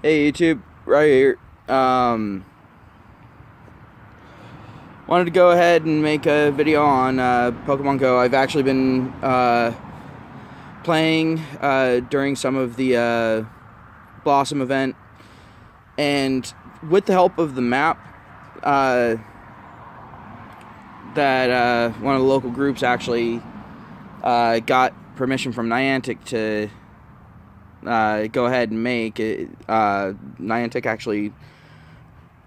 Hey YouTube, right here. Wanted to go ahead and make a video on Pokemon Go. I've actually been playing during some of the Blossom event, and with the help of the map that one of the local groups actually got permission from Niantic to go ahead and make it. Niantic actually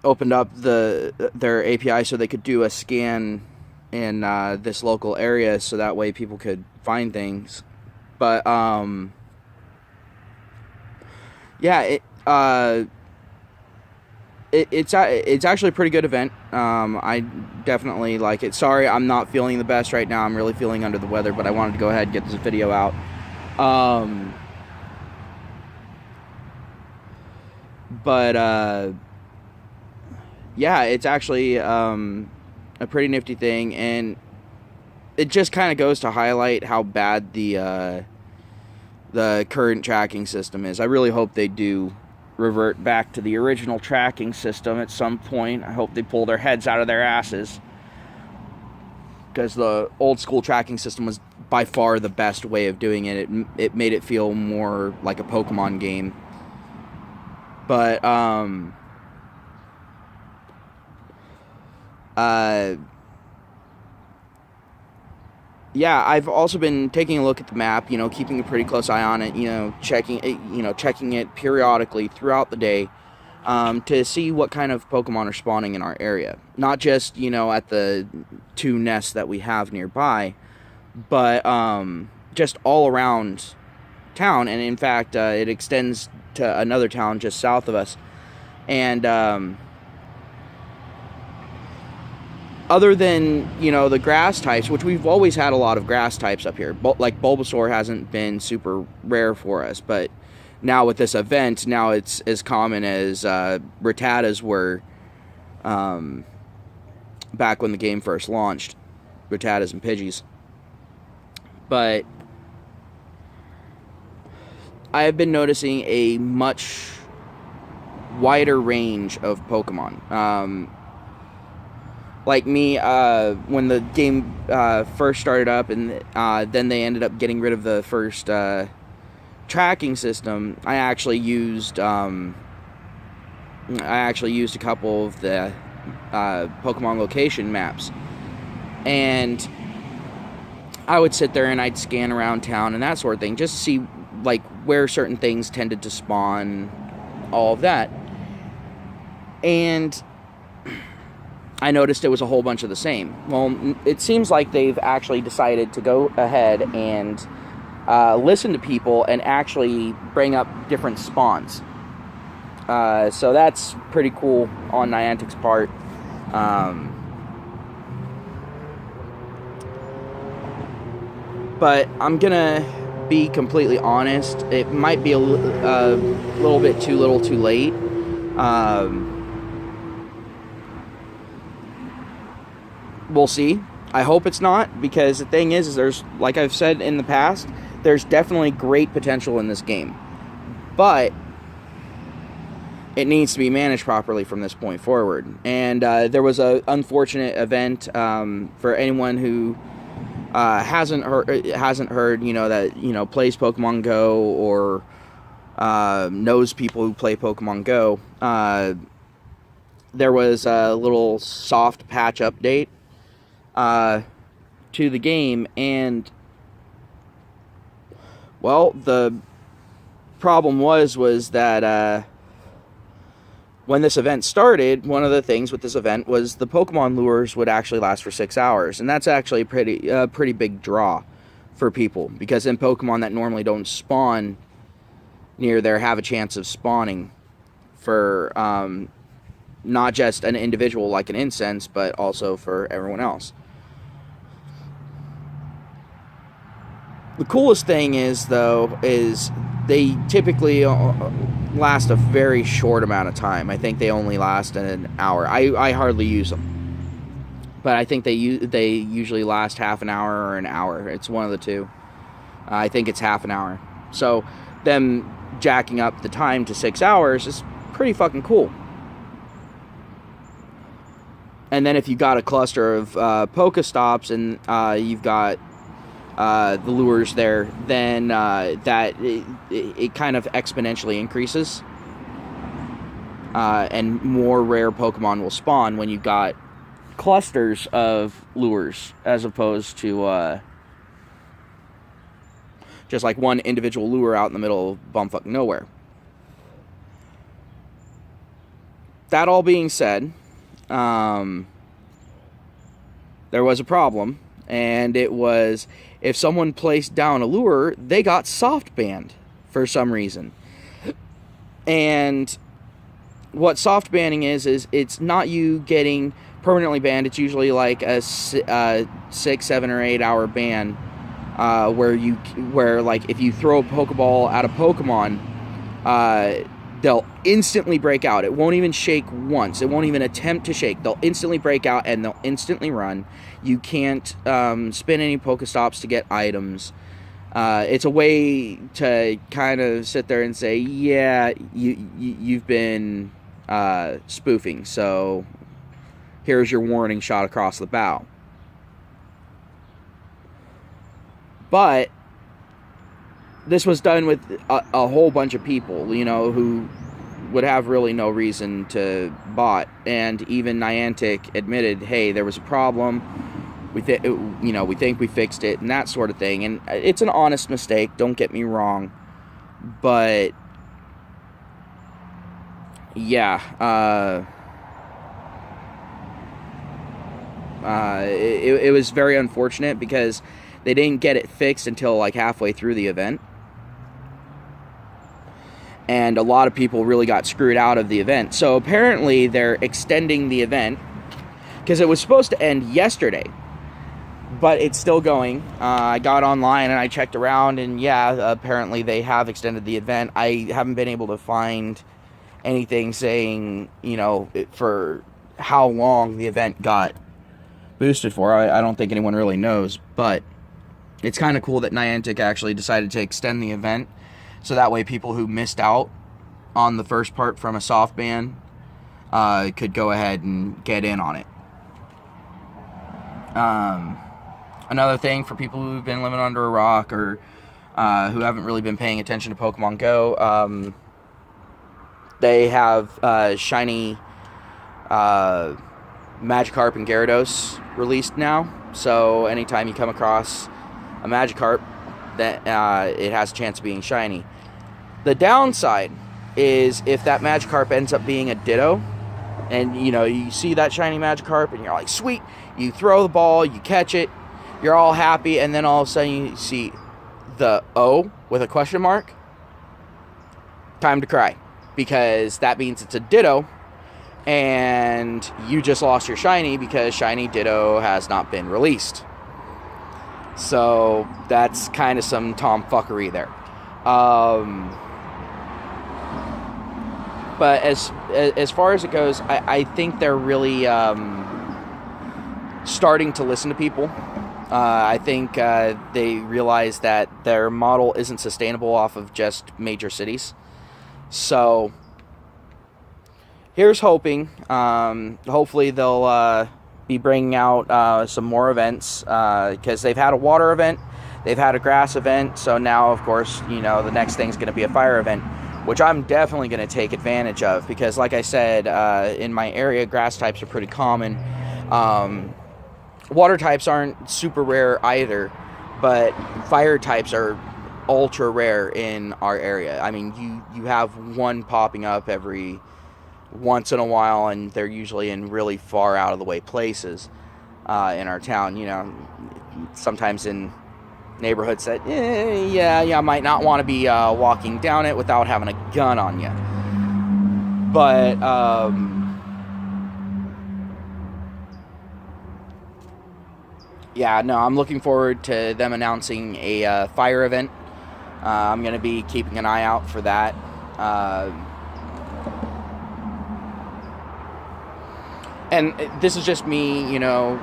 opened up their API so they could do a scan in this local area, so that way people could find things. But yeah, it's actually a pretty good event. I definitely like it. Sorry, I'm not feeling the best right now. I'm really feeling under the weather, but I wanted to go ahead and get this video out. Yeah, it's actually a pretty nifty thing, and it just kind of goes to highlight how bad the current tracking system is. I really hope they do revert back to the original tracking system at some point. I hope they pull their heads out of their asses, because the old school tracking system was by far the best way of doing it. It made it feel more like a Pokemon game. But yeah, I've also been taking a look at the map, keeping a pretty close eye on it, checking it periodically throughout the day, to see what kind of Pokemon are spawning in our area. Not just, at the 2 nests that we have nearby, but just all around town. And in fact, it extends to another town just south of us. And other than, the grass types, which we've always had a lot of grass types up here. Like Bulbasaur hasn't been super rare for us, but now with this event, now it's as common as Rattatas were back when the game first launched. Rattatas and Pidgeys. But I have been noticing a much wider range of Pokemon. Like me, when the game first started up, and then they ended up getting rid of the first tracking system, I actually used a couple of the Pokemon location maps, and I would sit there and I'd scan around town and that sort of thing, just to see like where certain things tended to spawn, all of that. And I noticed it was a whole bunch of the same. Well, it seems like they've actually decided to go ahead and listen to people and actually bring up different spawns. So that's pretty cool on Niantic's part. But I'm gonna be completely honest. It might be a little bit too little too late. We'll see. I hope it's not, because the thing is there's, like I've said in the past, there's definitely great potential in this game, but it needs to be managed properly from this point forward. And there was an unfortunate event for anyone who hasn't heard, that plays Pokemon Go, or knows people who play Pokemon Go. There was a little soft patch update to the game, and well, the problem was that when this event started, one of the things with this event was the Pokemon lures would actually last for 6 hours, and that's actually a pretty big draw for people, because in Pokemon that normally don't spawn near there have a chance of spawning for not just an individual like an incense, but also for everyone else. The coolest thing is, though, is they typically last a very short amount of time. I think they only last an hour. I hardly use them, but I think they usually last half an hour or an hour. It's one of the two. I think it's half an hour. So them jacking up the time to 6 hours is pretty fucking cool. And then if you got a cluster of Pokestops and you've got the lures there, then it kind of exponentially increases. And more rare Pokemon will spawn when you've got clusters of lures as opposed to just like one individual lure out in the middle of bumfuck nowhere. That all being said, there was a problem, and it was if someone placed down a lure, they got soft banned for some reason. And what soft banning is it's not you getting permanently banned. It's usually like a 6, 7, or 8 hour ban, where like if you throw a Pokeball at a Pokemon, they'll instantly break out. It won't even shake once. It won't even attempt to shake. They'll instantly break out and they'll instantly run. You can't spin any Pokestops to get items. It's a way to kind of sit there and say, yeah, you've been spoofing, so here's your warning shot across the bow. But this was done with a whole bunch of people, you know, who would have really no reason to bot. And even Niantic admitted, hey, there was a problem. We think we fixed it and that sort of thing. And it's an honest mistake, don't get me wrong. But yeah, it was very unfortunate because they didn't get it fixed until like halfway through the event. And a lot of people really got screwed out of the event. So apparently they're extending the event because it was supposed to end yesterday, but it's still going. I got online and I checked around, and yeah, apparently they have extended the event. I haven't been able to find anything saying, you know, for how long the event got boosted for. I don't think anyone really knows, but it's kind of cool that Niantic actually decided to extend the event, so that way people who missed out on the first part from a soft ban could go ahead and get in on it. Another thing for people who've been living under a rock or who haven't really been paying attention to Pokemon Go, they have shiny Magikarp and Gyarados released now. So anytime you come across a Magikarp, that it has a chance of being shiny. The downside is if that Magikarp ends up being a Ditto, and you know you see that shiny Magikarp and you're like, sweet, you throw the ball, you catch it, you're all happy, and then all of a sudden you see the O with a question mark. Time to cry, because that means it's a Ditto, and you just lost your shiny because shiny Ditto has not been released. So that's kind of some tomfuckery there. But as far as it goes, I think they're really starting to listen to people. I think they realize that their model isn't sustainable off of just major cities. So here's hoping. Hopefully they'll be bringing out some more events, because they've had a water event, they've had a grass event, so now of course, you know, the next thing's going to be a fire event, which I'm definitely going to take advantage of, because like I said, in my area, grass types are pretty common. Water types aren't super rare either, but fire types are ultra rare in our area. I mean, you have one popping up every once in a while, and they're usually in really far out of the way places in our town. You know, sometimes in neighborhoods that you might not want to be walking down it without having a gun on you. But yeah, no, I'm looking forward to them announcing a fire event. I'm going to be keeping an eye out for that. And this is just me, you know,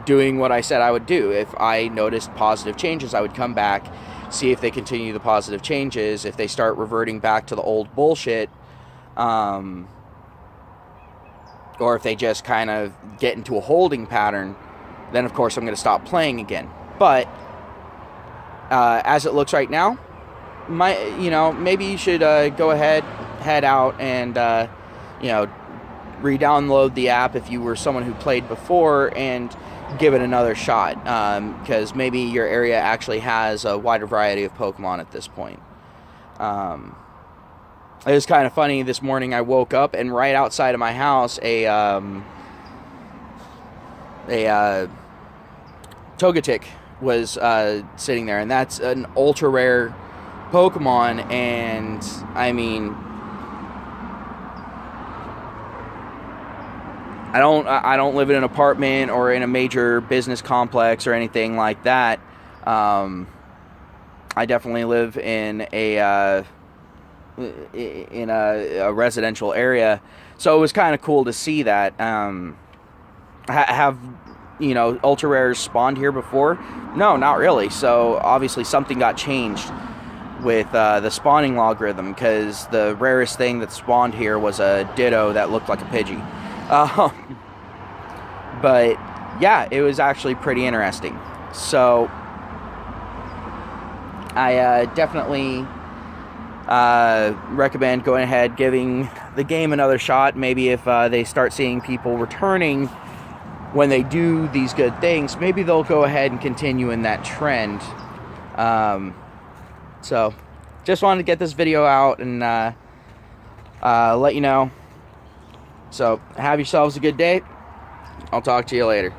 doing what I said I would do. If I noticed positive changes, I would come back, see if they continue the positive changes. If they start reverting back to the old bullshit, or if they just kind of get into a holding pattern, then of course I'm going to stop playing again. But as it looks right now, maybe you should go ahead, head out, and re-download the app if you were someone who played before, and give it another shot, because maybe your area actually has a wider variety of Pokemon at this point. It was kind of funny. This morning I woke up, and right outside of my house, a Togetic was sitting there, and that's an ultra rare Pokemon. And I mean, I don't live in an apartment or in a major business complex or anything like that. I definitely live in a residential area, so it was kind of cool to see that. Have ultra rares spawned here before? No, not really. So obviously something got changed with the spawning logarithm, because the rarest thing that spawned here was a Ditto that looked like a Pidgey. But yeah, it was actually pretty interesting. So I definitely recommend going ahead, giving the game another shot. Maybe if they start seeing people returning when they do these good things, maybe they'll go ahead and continue in that trend. So just wanted to get this video out and let you know. So have yourselves a good day. I'll talk to you later.